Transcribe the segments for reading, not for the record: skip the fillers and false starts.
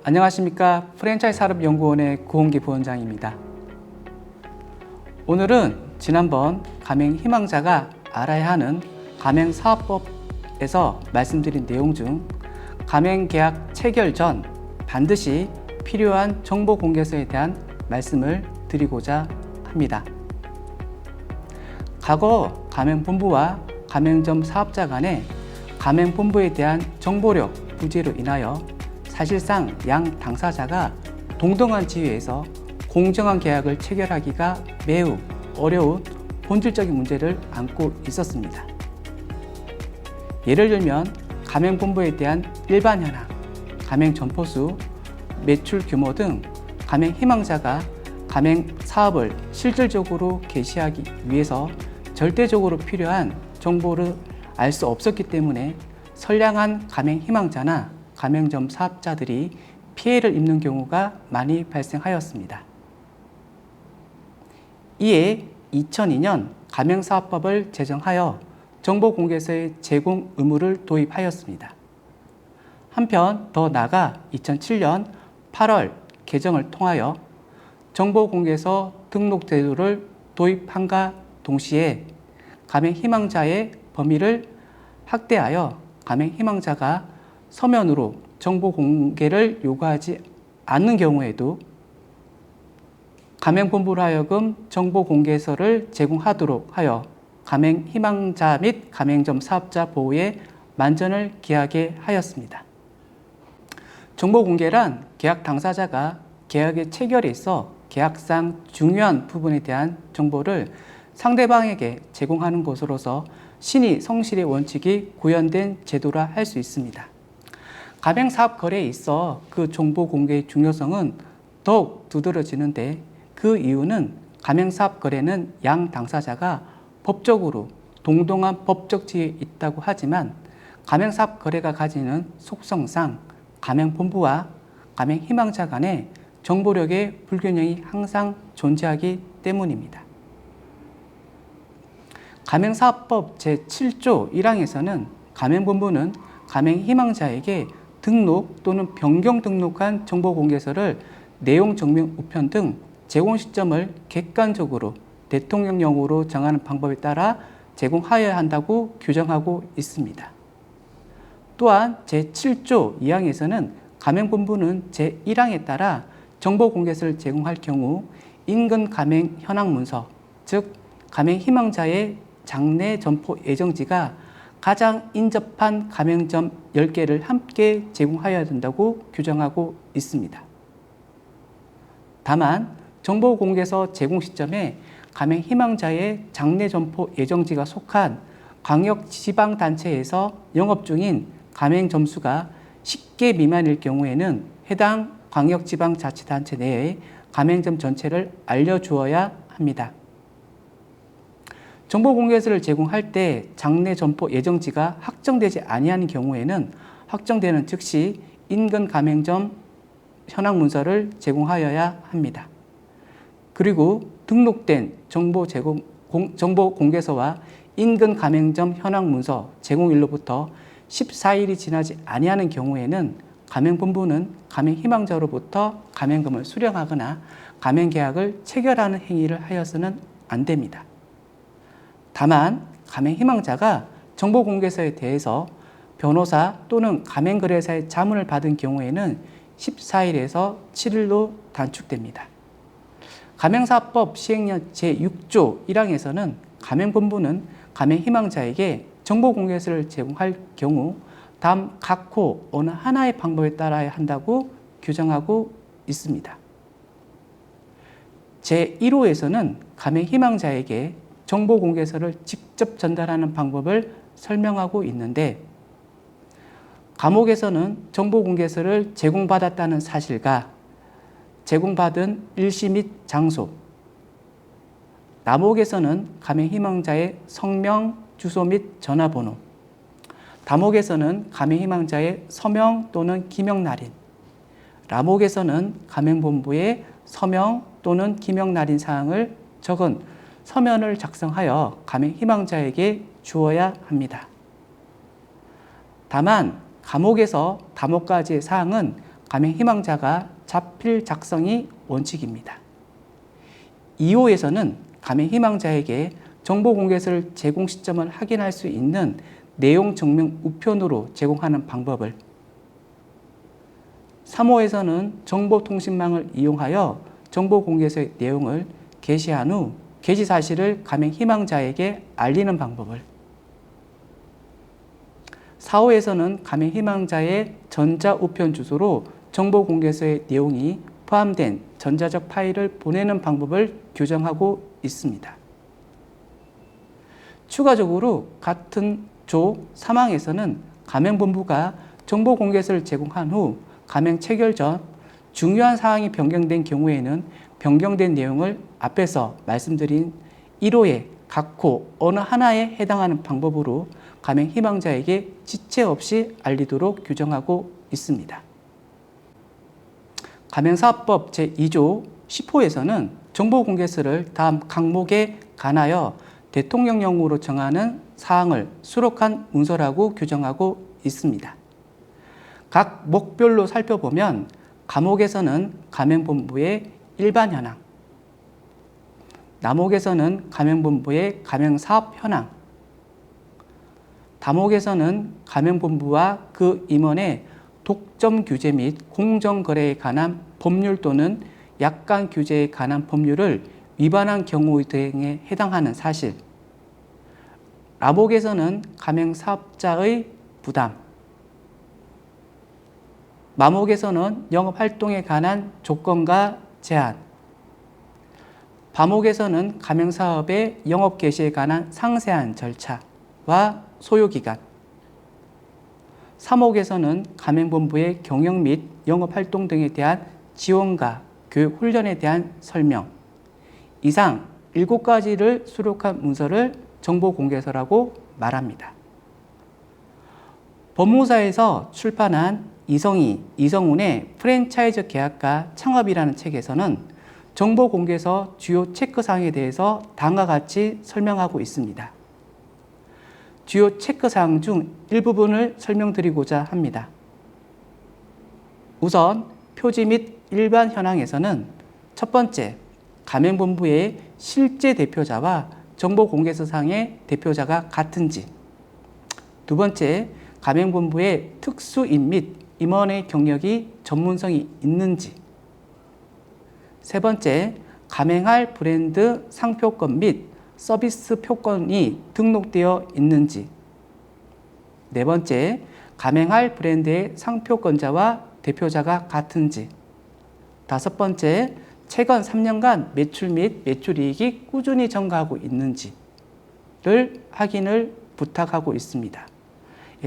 안녕하십니까. 프랜차이즈 산업연구원의 구홍기 부원장입니다. 오늘은 지난번 가맹 희망자가 알아야 하는 가맹사업법에서 말씀드린 내용 중 가맹계약 체결 전 반드시 필요한 정보 공개서에 대한 말씀을 드리고자 합니다. 과거 가맹본부와 가맹점 사업자 간의 가맹본부에 대한 정보력 부재로 인하여 사실상 양 당사자가 동등한 지위에서 공정한 계약을 체결하기가 매우 어려운 본질적인 문제를 안고 있었습니다. 예를 들면 가맹본부에 대한 일반 현황, 가맹 점포수, 매출 규모 등 가맹 희망자가 가맹 사업을 실질적으로 개시하기 위해서 절대적으로 필요한 정보를 알 수 없었기 때문에 선량한 가맹 희망자나 가맹점 사업자들이 피해를 입는 경우가 많이 발생하였습니다. 이에 2002년 가맹사업법을 제정하여 정보공개서의 제공 의무를 도입하였습니다. 한편 더 나아가 2007년 8월 개정을 통하여 정보공개서 등록 제도를 도입함과 동시에 가맹 희망자의 범위를 확대하여 가맹 희망자가 서면으로 정보 공개를 요구하지 않는 경우에도 가맹본부로 하여금 정보 공개서를 제공하도록 하여 가맹 희망자 및 가맹점 사업자 보호에 만전을 기하게 하였습니다. 정보 공개란 계약 당사자가 계약의 체결에 있어 계약상 중요한 부분에 대한 정보를 상대방에게 제공하는 것으로서 신의 성실의 원칙이 구현된 제도라 할 수 있습니다. 가맹사업 거래에 있어 그 정보 공개의 중요성은 더욱 두드러지는데 그 이유는 가맹사업 거래는 양 당사자가 법적으로 동등한 법적 지위에 있다고 하지만 가맹사업 거래가 가지는 속성상 가맹본부와 가맹 희망자 간의 정보력의 불균형이 항상 존재하기 때문입니다. 가맹사업법 제7조 1항에서는 가맹본부는 가맹 희망자에게 등록 또는 변경 등록한 정보공개서를 내용 증명 우편 등 제공 시점을 객관적으로 대통령령으로 정하는 방법에 따라 제공하여야 한다고 규정하고 있습니다. 또한 제7조 2항에서는 가맹본부는 제1항에 따라 정보공개서를 제공할 경우 인근 가맹 현황 문서, 즉 가맹 희망자의 장내 점포 예정지가 가장 인접한 가맹점 10개를 함께 제공하여야 된다고 규정하고 있습니다. 다만 정보공개서 제공 시점에 가맹 희망자의 장내 점포 예정지가 속한 광역지방단체에서 영업 중인 가맹점수가 10개 미만일 경우에는 해당 광역지방자치단체 내에 가맹점 전체를 알려주어야 합니다. 정보공개서를 제공할 때 장내 점포 예정지가 확정되지 아니하는 경우에는 확정되는 즉시 인근 가맹점 현황 문서를 제공하여야 합니다. 그리고 등록된 정보 공개서와 인근 가맹점 현황 문서 제공일로부터 14일이 지나지 아니하는 경우에는 가맹본부는 가맹 희망자로부터 가맹금을 수령하거나 가맹계약을 체결하는 행위를 하여서는 안 됩니다. 다만 가맹 희망자가 정보공개서에 대해서 변호사 또는 가맹거래사의 자문을 받은 경우에는 14일에서 7일로 단축됩니다. 가맹사업법 시행령 제6조 1항에서는 가맹본부는 가맹 희망자에게 정보공개서를 제공할 경우 다음 각호 어느 하나의 방법에 따라야 한다고 규정하고 있습니다. 제1호에서는 가맹 희망자에게 정보공개서를 직접 전달하는 방법을 설명하고 있는데 감옥에서는 정보공개서를 제공받았다는 사실과 제공받은 일시 및 장소, 남옥에서는 가맹 희망자의 성명, 주소 및 전화번호, 담옥에서는 가맹 희망자의 서명 또는 기명 날인, 라목에서는 가맹본부의 서명 또는 기명 날인 사항을 적은 서면을 작성하여 가맹 희망자에게 주어야 합니다. 다만 감옥에서 담옥까지의 사항은 가맹 희망자가 자필 작성이 원칙입니다. 2호에서는 가맹 희망자에게 정보 공개서를 제공 시점을 확인할 수 있는 내용 증명 우편으로 제공하는 방법을, 3호에서는 정보통신망을 이용하여 정보 공개서의 내용을 게시한 후 게시 사실을 가맹 희망자에게 알리는 방법을, 4호에서는 가맹 희망자의 전자우편 주소로 정보 공개서의 내용이 포함된 전자적 파일을 보내는 방법을 규정하고 있습니다. 추가적으로 같은 조 3항에서는 가맹본부가 정보 공개서를 제공한 후 가맹 체결 전 중요한 사항이 변경된 경우에는 변경된 내용을 앞에서 말씀드린 1호의 각 호 어느 하나에 해당하는 방법으로 가맹 희망자에게 지체 없이 알리도록 규정하고 있습니다. 가맹사업법 제2조 10호에서는 정보공개서를 다음 항목에 관하여 대통령령으로 정하는 사항을 수록한 문서라고 규정하고 있습니다. 각 목별로 살펴보면 가목에서는 가맹본부의 일반 현황, 나목에서는 가맹본부의 가맹사업 현황, 다목에서는 가맹본부와 그 임원의 독점 규제 및 공정거래에 관한 법률 또는 약관 규제에 관한 법률을 위반한 경우 등에 해당하는 사실, 라목에서는 가맹사업자의 부담, 마목에서는 영업활동에 관한 조건과 제한, 바목에서는 가맹사업의 영업 개시에 관한 상세한 절차와 소요기간, 3호에서는 가맹본부의 경영 및 영업활동 등에 대한 지원과 교육 훈련에 대한 설명, 이상 7가지를 수록한 문서를 정보공개서라고 말합니다. 법무사에서 출판한 이성희, 이성운의 프랜차이즈 계약과 창업이라는 책에서는 정보공개서 주요 체크사항에 대해서 다음과 같이 설명하고 있습니다. 주요 체크사항 중 일부분을 설명드리고자 합니다. 우선 표지 및 일반 현황에서는 첫 번째, 가맹본부의 실제 대표자와 정보공개서상의 대표자가 같은지, 두 번째, 가맹본부의 특수인 및 임원의 경력이 전문성이 있는지, 세 번째, 가맹할 브랜드 상표권 및 서비스 표권이 등록되어 있는지, 네 번째, 가맹할 브랜드의 상표권자와 대표자가 같은지, 다섯 번째, 최근 3년간 매출 및 매출이익이 꾸준히 증가하고 있는지를 확인을 부탁하고 있습니다.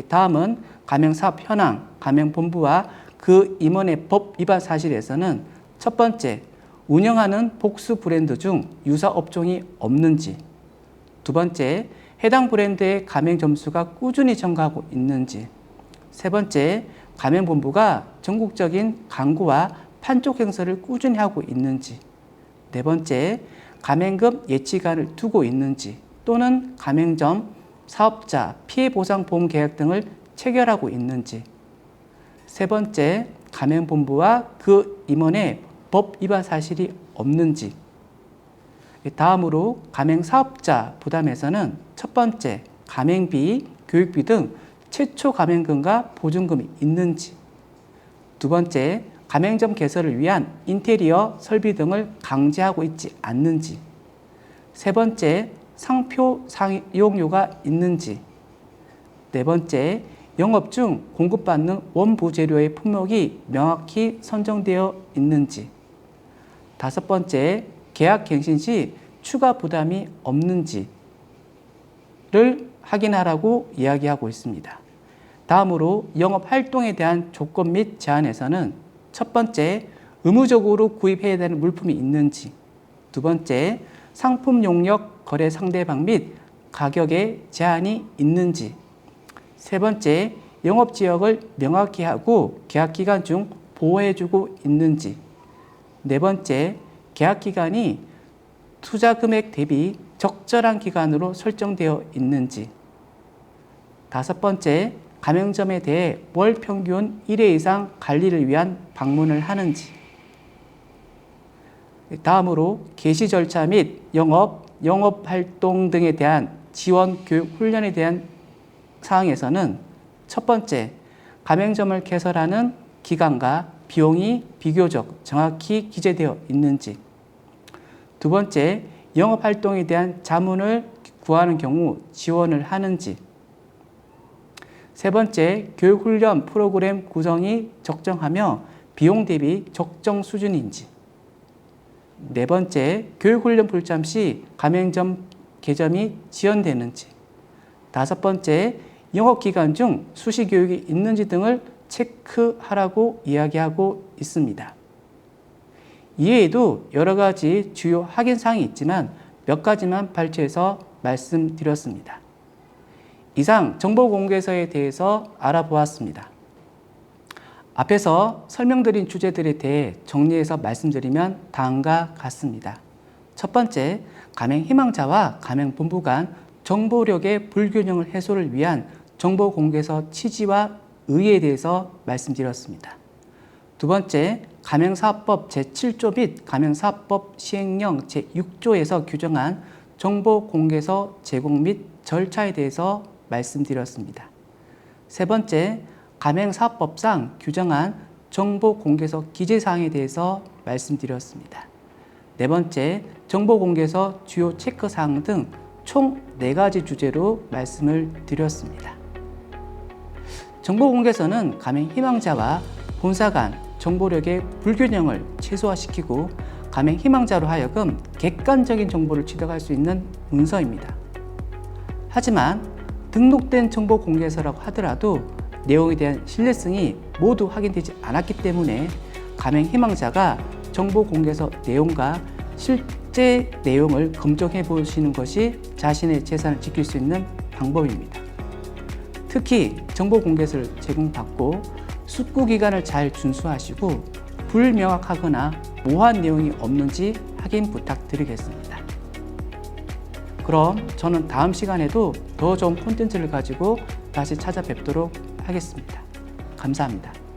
다음은 가맹사업 현황, 가맹본부와 그 임원의 법 위반 사실에서는 첫 번째, 운영하는 복수 브랜드 중 유사 업종이 없는지, 두 번째, 해당 브랜드의 가맹 점수가 꾸준히 증가하고 있는지, 세 번째, 가맹본부가 전국적인 광고와 판촉 행사를 꾸준히 하고 있는지, 네 번째, 가맹금 예치기간을 두고 있는지 또는 가맹점, 사업자, 피해보상보험 계약 등을 체결하고 있는지, 세 번째, 가맹본부와 그 임원의 법 위반 사실이 없는지, 다음으로 가맹사업자 부담에서는 첫 번째, 가맹비, 교육비 등 최초 가맹금과 보증금이 있는지, 두 번째, 가맹점 개설을 위한 인테리어 설비 등을 강제하고 있지 않는지, 세 번째, 상표 사용료가 있는지, 네 번째, 영업 중 공급받는 원부 재료의 품목이 명확히 선정되어 있는지, 다섯 번째, 계약 갱신 시 추가 부담이 없는지를 확인하라고 이야기하고 있습니다. 다음으로 영업 활동에 대한 조건 및 제한에서는 첫 번째, 의무적으로 구입해야 되는 물품이 있는지, 두 번째, 상품 용역 거래 상대방 및 가격에 제한이 있는지, 세 번째, 영업 지역을 명확히 하고 계약 기간 중 보호해주고 있는지, 네 번째, 계약 기간이 투자 금액 대비 적절한 기간으로 설정되어 있는지, 다섯 번째, 가맹점에 대해 월 평균 1회 이상 관리를 위한 방문을 하는지, 다음으로 개시 절차 및 영업활동 등에 대한 지원, 교육, 훈련에 대한 사항에서는 첫 번째, 가맹점을 개설하는 기간과 비용이 비교적 정확히 기재되어 있는지, 두 번째, 영업활동에 대한 자문을 구하는 경우 지원을 하는지, 세 번째, 교육훈련 프로그램 구성이 적정하며 비용 대비 적정 수준인지, 네 번째, 교육훈련 불참 시 가맹점 개점이 지연되는지, 다섯 번째, 영업기간 중 수시교육이 있는지 등을 체크하라고 이야기하고 있습니다. 이외에도 여러 가지 주요 확인사항이 있지만 몇 가지만 발췌해서 말씀드렸습니다. 이상 정보공개서에 대해서 알아보았습니다. 앞에서 설명드린 주제들에 대해 정리해서 말씀드리면 다음과 같습니다. 첫 번째, 가맹희망자와 가맹본부 간 정보력의 불균형을 해소를 위한 정보공개서 취지와 의의에 대해서 말씀드렸습니다. 두 번째, 가맹사업법 제7조 및 가맹사업법 시행령 제6조에서 규정한 정보공개서 제공 및 절차에 대해서 말씀드렸습니다. 세 번째, 가맹사업법상 규정한 정보공개서 기재사항에 대해서 말씀드렸습니다. 네 번째, 정보공개서 주요 체크사항 등 총 4가지 주제로 말씀을 드렸습니다. 정보공개서는 가맹희망자와 본사 간 정보력의 불균형을 최소화시키고 가맹희망자로 하여금 객관적인 정보를 취득할 수 있는 문서입니다. 하지만 등록된 정보공개서라고 하더라도 내용에 대한 신뢰성이 모두 확인되지 않았기 때문에 가맹희망자가 정보공개서 내용과 실제 내용을 검증해 보시는 것이 자신의 재산을 지킬 수 있는 방법입니다. 특히 정보공개서를 제공받고 숙고기간을 잘 준수하시고 불명확하거나 모호한 내용이 없는지 확인 부탁드리겠습니다. 그럼 저는 다음 시간에도 더 좋은 콘텐츠를 가지고 다시 찾아뵙도록 하겠습니다. 감사합니다.